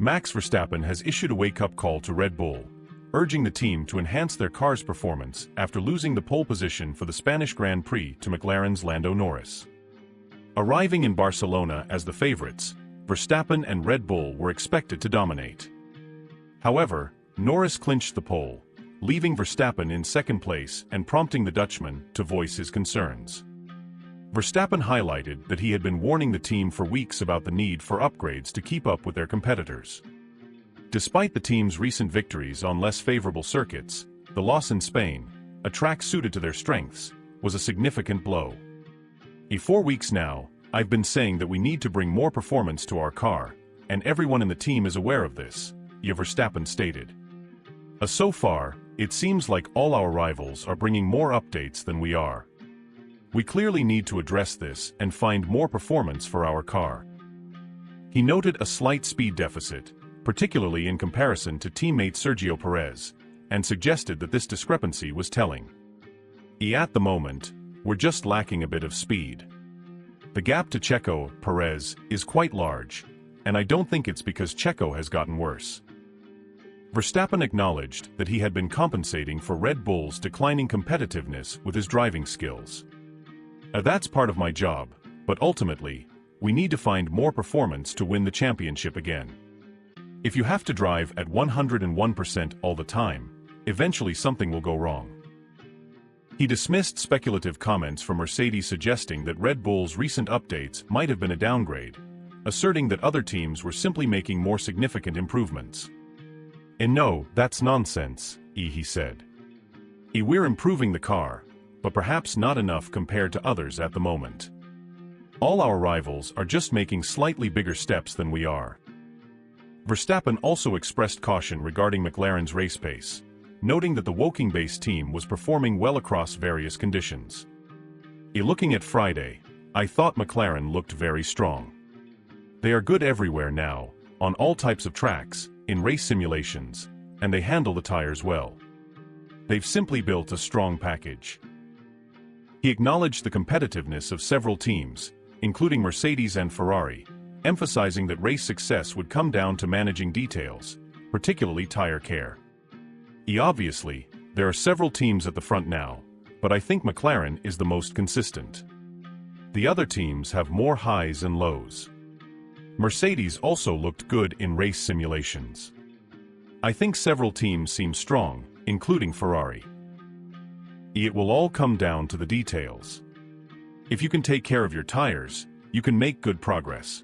Max Verstappen has issued a wake-up call to Red Bull, urging the team to enhance their car's performance after losing the pole position for the Spanish Grand Prix to McLaren's Lando Norris. Arriving in Barcelona as the favorites, Verstappen and Red Bull were expected to dominate. However, Norris clinched the pole, leaving Verstappen in second place and prompting the Dutchman to voice his concerns. Verstappen highlighted that he had been warning the team for weeks about the need for upgrades to keep up with their competitors. Despite the team's recent victories on less favorable circuits, the loss in Spain, a track suited to their strengths, was a significant blow. "For 4 weeks now, I've been saying that we need to bring more performance to our car, and everyone in the team is aware of this," Verstappen stated. So far, it seems like all our rivals are bringing more updates than we are. We clearly need to address this and find more performance for our car. He noted a slight speed deficit, particularly in comparison to teammate Sergio Perez, and suggested that this discrepancy was telling. At the moment, we're just lacking a bit of speed. The gap to Checo, Perez, is quite large, and I don't think it's because Checo has gotten worse. Verstappen acknowledged that he had been compensating for Red Bull's declining competitiveness with his driving skills. "That's part of my job, but ultimately, we need to find more performance to win the championship again. If you have to drive at 101% all the time, eventually something will go wrong." He dismissed speculative comments from Mercedes suggesting that Red Bull's recent updates might have been a downgrade, asserting that other teams were simply making more significant improvements. "And no, that's nonsense," he said. "We're improving the car, but perhaps not enough compared to others at the moment. All our rivals are just making slightly bigger steps than we are." Verstappen also expressed caution regarding McLaren's race pace, noting that the Woking-based team was performing well across various conditions. "Looking at Friday, I thought McLaren looked very strong. They are good everywhere now, on all types of tracks, in race simulations, and they handle the tires well. They've simply built a strong package." He acknowledged the competitiveness of several teams, including Mercedes and Ferrari, emphasizing that race success would come down to managing details, particularly tire care. "Obviously, there are several teams at the front now, but I think McLaren is the most consistent. The other teams have more highs and lows. Mercedes also looked good in race simulations. I think several teams seem strong, including Ferrari. It will all come down to the details. If you can take care of your tires, you can make good progress."